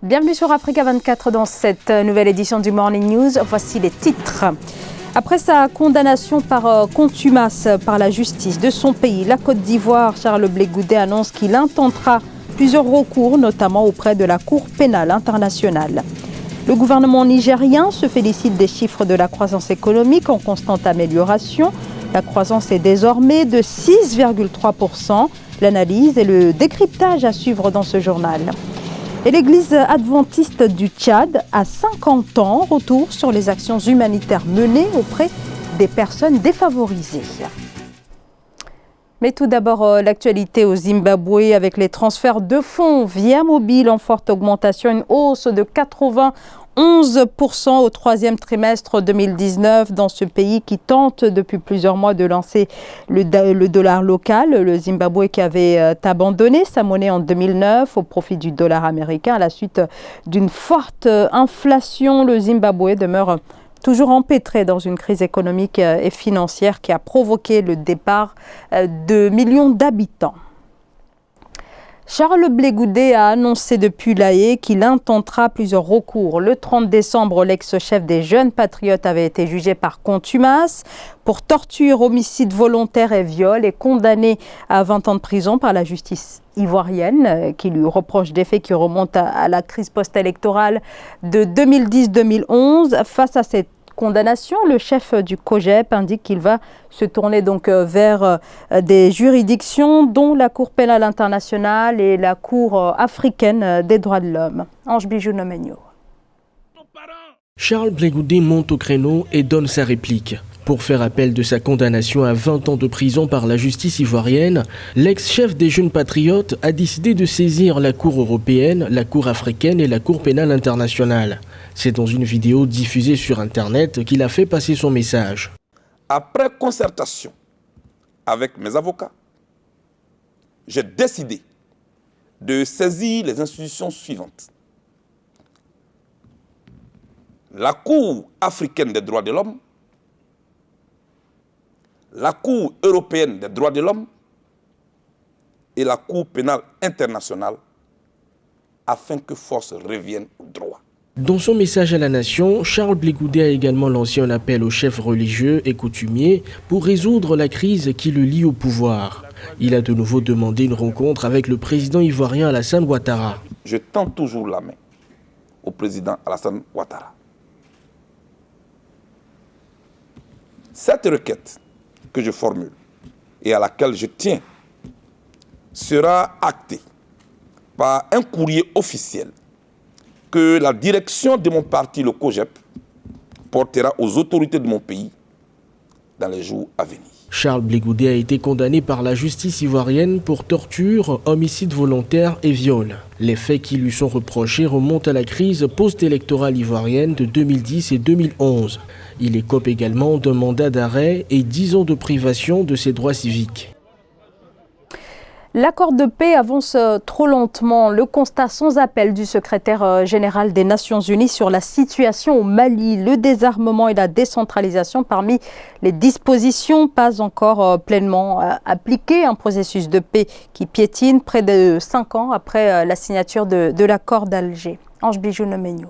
Bienvenue sur Africa 24 dans cette nouvelle édition du Morning News. Voici les titres. Après sa condamnation par contumace par la justice de son pays, la Côte d'Ivoire, Charles Blé Goudé annonce qu'il intentera plusieurs recours, notamment auprès de la Cour pénale internationale. Le gouvernement nigérien se félicite des chiffres de la croissance économique en constante amélioration. La croissance est désormais de 6,3%. L'analyse et le décryptage à suivre dans ce journal. Et l'Église adventiste du Tchad, à 50 ans, retour sur les actions humanitaires menées auprès des personnes défavorisées. Mais tout d'abord, l'actualité au Zimbabwe avec les transferts de fonds via mobile en forte augmentation, une hausse de 91% au troisième trimestre 2019 dans ce pays qui tente depuis plusieurs mois de lancer le dollar local. Le Zimbabwe qui avait abandonné sa monnaie en 2009 au profit du dollar américain à la suite d'une forte inflation. Le Zimbabwe demeure toujours empêtré dans une crise économique et financière qui a provoqué le départ de millions d'habitants. Charles Blé Goudé a annoncé depuis La Haye qu'il intentera plusieurs recours. Le 30 décembre, l'ex-chef des Jeunes Patriotes avait été jugé par contumace pour torture, homicide volontaire et viol et condamné à 20 ans de prison par la justice ivoirienne qui lui reproche des faits qui remontent à la crise post-électorale de 2010-2011. Face à cette condamnation, le chef du COJEP indique qu'il va se tourner donc vers des juridictions dont la Cour pénale internationale et la Cour africaine des droits de l'homme. Ange Bijou Nomenyo. Charles Blé Goudé monte au créneau et donne sa réplique. Pour faire appel de sa condamnation à 20 ans de prison par la justice ivoirienne, l'ex-chef des Jeunes Patriotes a décidé de saisir la Cour européenne, la Cour africaine et la Cour pénale internationale. C'est dans une vidéo diffusée sur Internet qu'il a fait passer son message. Après concertation avec mes avocats, j'ai décidé de saisir les institutions suivantes. La Cour africaine des droits de l'homme, la Cour européenne des droits de l'homme et la Cour pénale internationale afin que force revienne au droit. Dans son message à la nation, Charles Blé Goudé a également lancé un appel aux chefs religieux et coutumiers pour résoudre la crise qui le lie au pouvoir. Il a de nouveau demandé une rencontre avec le président ivoirien Alassane Ouattara. Je tends toujours la main au président Alassane Ouattara. Cette requête que je formule et à laquelle je tiens sera actée par un courrier officiel que la direction de mon parti, le COJEP, portera aux autorités de mon pays dans les jours à venir. Charles Blé Goudé a été condamné par la justice ivoirienne pour torture, homicide volontaire et viol. Les faits qui lui sont reprochés remontent à la crise post-électorale ivoirienne de 2010 et 2011. Il écope également d'un mandat d'arrêt et 10 ans de privation de ses droits civiques. L'accord de paix avance trop lentement. Le constat sans appel du secrétaire général des Nations Unies sur la situation au Mali, le désarmement et la décentralisation parmi les dispositions pas encore pleinement appliquées. Un processus de paix qui piétine près de 5 ans après la signature de l'accord d'Alger. Ange Bijou Nomenyo.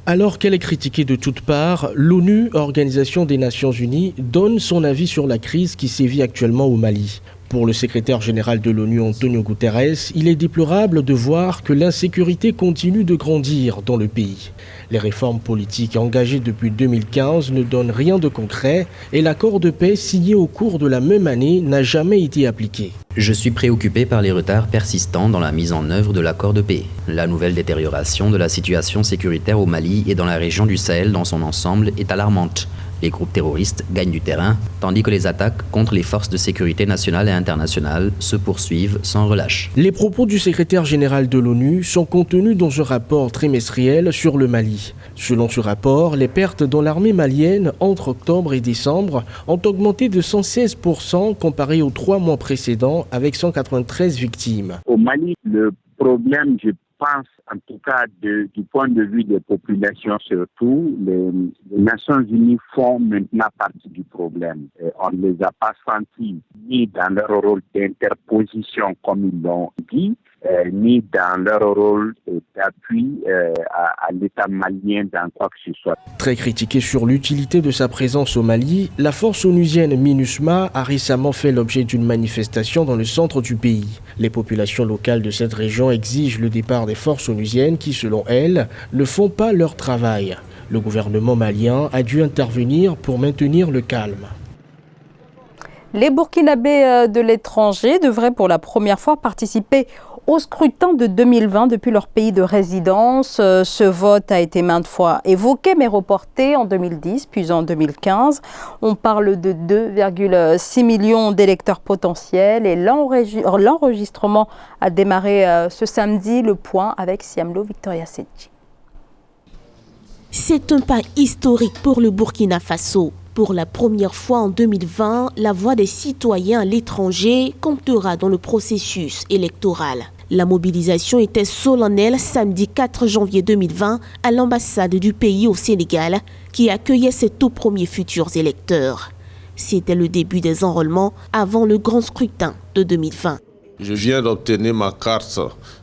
Alors qu'elle est critiquée de toutes parts, l'ONU, Organisation des Nations Unies, donne son avis sur la crise qui sévit actuellement au Mali. Pour le secrétaire général de l'ONU, Antonio Guterres, il est déplorable de voir que l'insécurité continue de grandir dans le pays. Les réformes politiques engagées depuis 2015 ne donnent rien de concret et l'accord de paix signé au cours de la même année n'a jamais été appliqué. Je suis préoccupé par les retards persistants dans la mise en œuvre de l'accord de paix. La nouvelle détérioration de la situation sécuritaire au Mali et dans la région du Sahel dans son ensemble est alarmante. Les groupes terroristes gagnent du terrain, tandis que les attaques contre les forces de sécurité nationales et internationales se poursuivent sans relâche. Les propos du secrétaire général de l'ONU sont contenus dans un rapport trimestriel sur le Mali. Selon ce rapport, les pertes dans l'armée malienne entre octobre et décembre ont augmenté de 116% comparé aux 3 mois précédents avec 193 victimes. Au Mali, le problème, je pense, en tout cas du point de vue des populations surtout, les Nations Unies font maintenant partie du problème. Et on ne les a pas sentis ni dans leur rôle d'interposition comme ils l'ont dit, ni dans leur rôle d'appui à l'État malien dans quoi que ce soit. Très critiqué sur l'utilité de sa présence au Mali, la force onusienne MINUSMA a récemment fait l'objet d'une manifestation dans le centre du pays. Les populations locales de cette région exigent le départ des forces onusiennes qui, selon elles, ne font pas leur travail. Le gouvernement malien a dû intervenir pour maintenir le calme. Les Burkinabés de l'étranger devraient pour la première fois participer au scrutin de 2020 depuis leur pays de résidence. Ce vote a été maintes fois évoqué mais reporté en 2010 puis en 2015. On parle de 2,6 millions d'électeurs potentiels et l'enregistrement a démarré ce samedi. Le point avec Siamlo Victoria Sedji. C'est un pas historique pour le Burkina Faso. Pour la première fois en 2020, la voix des citoyens à l'étranger comptera dans le processus électoral. La mobilisation était solennelle samedi 4 janvier 2020 à l'ambassade du pays au Sénégal qui accueillait ses tout premiers futurs électeurs. C'était le début des enrôlements avant le grand scrutin de 2020. Je viens d'obtenir ma carte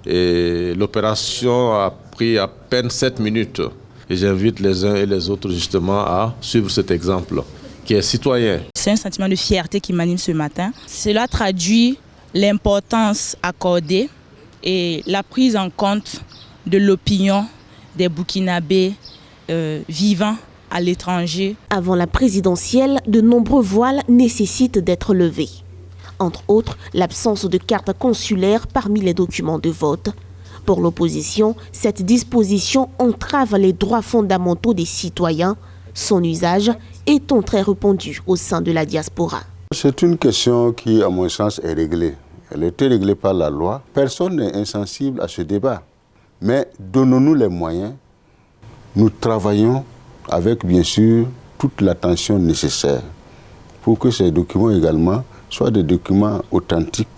et l'opération a pris à peine 7 minutes. Et j'invite les uns et les autres justement à suivre cet exemple qui est citoyen. C'est un sentiment de fierté qui m'anime ce matin. Cela traduit l'importance accordée et la prise en compte de l'opinion des Burkinabés vivant à l'étranger. Avant la présidentielle, de nombreux voiles nécessitent d'être levés. Entre autres, l'absence de carte consulaire parmi les documents de vote. Pour l'opposition, cette disposition entrave les droits fondamentaux des citoyens. Son usage étant très répandu au sein de la diaspora. C'est une question qui, à mon sens, est réglée. Elle a été réglée par la loi. Personne n'est insensible à ce débat. Mais donnons-nous les moyens. Nous travaillons avec, bien sûr, toute l'attention nécessaire pour que ces documents également soient des documents authentiques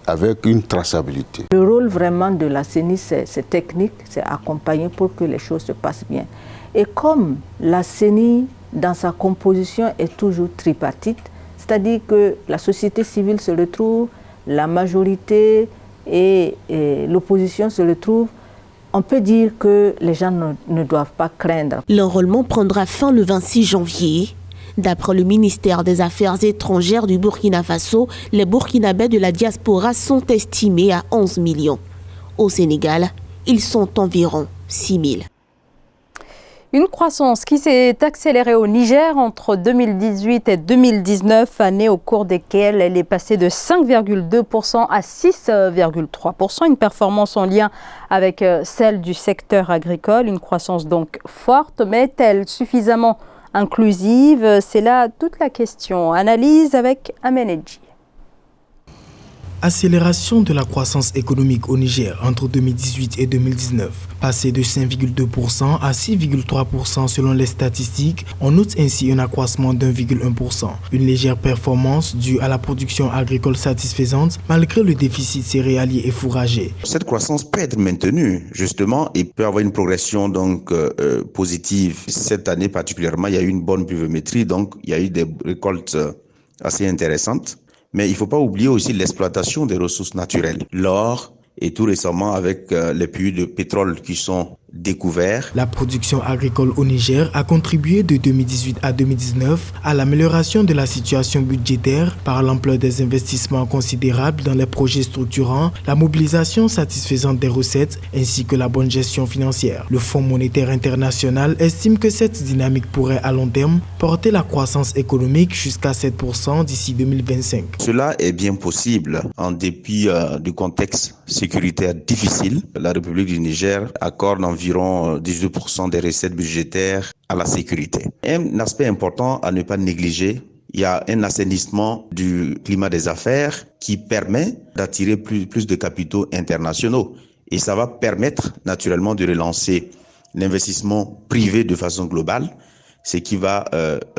avec une traçabilité. Le rôle vraiment de la CENI, c'est technique, c'est accompagner pour que les choses se passent bien. Et comme la CENI, dans sa composition, est toujours tripartite, c'est-à-dire que la société civile se retrouve, la majorité et l'opposition se retrouvent, on peut dire que les gens ne doivent pas craindre. L'enrôlement prendra fin le 26 janvier. D'après le ministère des Affaires étrangères du Burkina Faso, les Burkinabés de la diaspora sont estimés à 11 millions. Au Sénégal, ils sont environ 6 000. Une croissance qui s'est accélérée au Niger entre 2018 et 2019, année au cours desquelles elle est passée de 5,2% à 6,3%, une performance en lien avec celle du secteur agricole, une croissance donc forte, mais est-elle suffisamment inclusive? C'est là toute la question. Analyse avec Amenedji. Accélération de la croissance économique au Niger entre 2018 et 2019, passé de 5,2% à 6,3% selon les statistiques. On note ainsi un accroissement d'1,1%. Une légère performance due à la production agricole satisfaisante malgré le déficit céréalier et fourrager. Cette croissance peut être maintenue justement et peut avoir une progression donc positive. Cette année particulièrement, il y a eu une bonne pluviométrie, donc il y a eu des récoltes assez intéressantes. Mais il ne faut pas oublier aussi l'exploitation des ressources naturelles. L'or et tout récemment avec les puits de pétrole qui sont découverts. La production agricole au Niger a contribué de 2018 à 2019 à l'amélioration de la situation budgétaire par l'ampleur des investissements considérables dans les projets structurants, la mobilisation satisfaisante des recettes ainsi que la bonne gestion financière. Le Fonds monétaire international estime que cette dynamique pourrait à long terme porter la croissance économique jusqu'à 7% d'ici 2025. Cela est bien possible en dépit du contexte sécuritaire difficile. La République du Niger accorde environ 18% des recettes budgétaires à la sécurité. Un aspect important à ne pas négliger, il y a un assainissement du climat des affaires qui permet d'attirer plus de capitaux internationaux. Et ça va permettre naturellement de relancer l'investissement privé de façon globale, ce qui va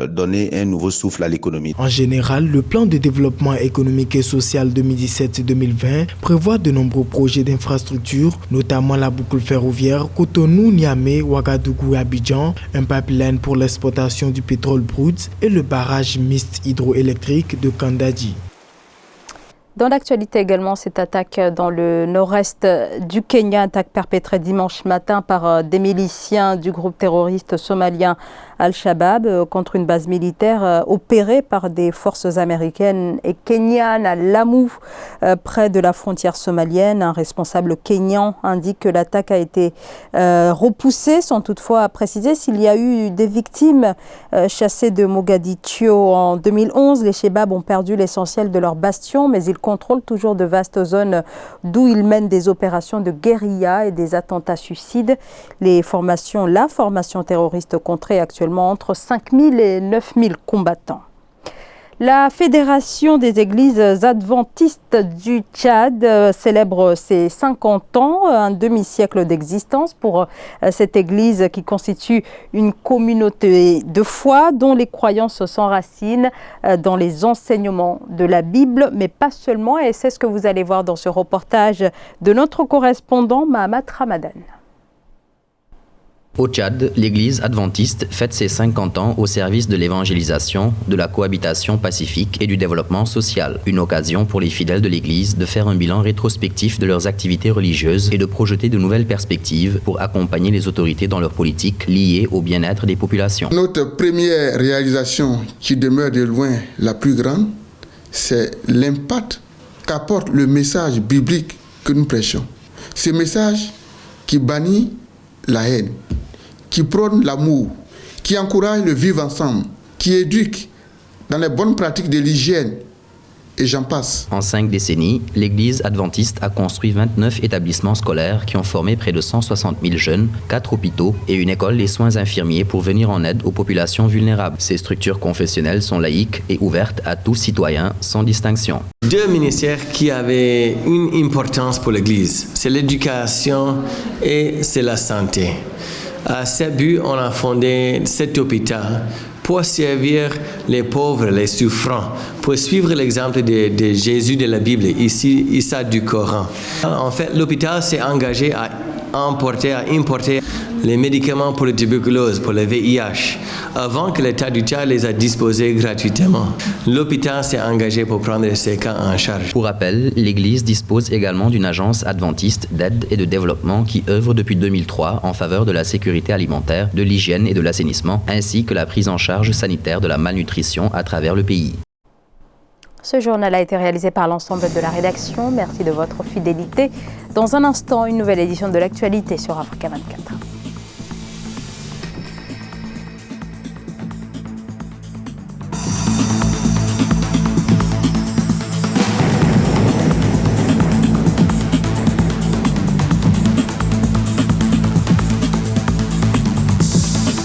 donner un nouveau souffle à l'économie. En général, le plan de développement économique et social 2017-2020 prévoit de nombreux projets d'infrastructures, notamment la boucle ferroviaire Cotonou-Niamey, Ouagadougou et Abidjan, un pipeline pour l'exploitation du pétrole brut et le barrage mixte hydroélectrique de Kandadji. Dans l'actualité également, cette attaque dans le nord-est du Kenya, attaque perpétrée dimanche matin par des miliciens du groupe terroriste somalien Al-Shabaab contre une base militaire opérée par des forces américaines et kenyanes à Lamu, près de la frontière somalienne. Un responsable kényan indique que l'attaque a été repoussée, sans toutefois préciser s'il y a eu des victimes. Chassés de Mogadiscio en 2011, les Shabaab ont perdu l'essentiel de leur bastion, mais ils contrôlent toujours de vastes zones d'où ils mènent des opérations de guérilla et des attentats suicides. La formation terroriste compterait actuellement entre 5 000 et 9 000 combattants. La Fédération des Églises adventistes du Tchad célèbre ses 50 ans, un demi-siècle d'existence pour cette église qui constitue une communauté de foi dont les croyances s'enracinent dans les enseignements de la Bible, mais pas seulement, et c'est ce que vous allez voir dans ce reportage de notre correspondant Mahamat Ramadan. Au Tchad, l'Église adventiste fête ses 50 ans au service de l'évangélisation, de la cohabitation pacifique et du développement social. Une occasion pour les fidèles de l'Église de faire un bilan rétrospectif de leurs activités religieuses et de projeter de nouvelles perspectives pour accompagner les autorités dans leur politique liée au bien-être des populations. Notre première réalisation, qui demeure de loin la plus grande, c'est l'impact qu'apporte le message biblique que nous prêchons. Ce message qui bannit la haine, qui prône l'amour, qui encourage le vivre ensemble, qui éduque dans les bonnes pratiques de l'hygiène, et j'en passe. En 5 décennies, l'Église adventiste a construit 29 établissements scolaires qui ont formé près de 160 000 jeunes, 4 hôpitaux et une école des soins infirmiers pour venir en aide aux populations vulnérables. Ces structures confessionnelles sont laïques et ouvertes à tous citoyens sans distinction. 2 ministères qui avaient une importance pour l'Église, c'est l'éducation et c'est la santé. À ce but, on a fondé cet hôpital pour servir les pauvres, les souffrants, pour suivre l'exemple de Jésus de la Bible, ici, Issa du Coran. En fait, l'hôpital s'est engagé à importer les médicaments pour la tuberculose, pour le VIH, avant que l'État du Tchad les a disposés gratuitement. L'hôpital s'est engagé pour prendre ces cas en charge. Pour rappel, l'Église dispose également d'une agence adventiste d'aide et de développement qui œuvre depuis 2003 en faveur de la sécurité alimentaire, de l'hygiène et de l'assainissement, ainsi que la prise en charge sanitaire de la malnutrition à travers le pays. Ce journal a été réalisé par l'ensemble de la rédaction. Merci de votre fidélité. Dans un instant, une nouvelle édition de l'actualité sur Africa 24.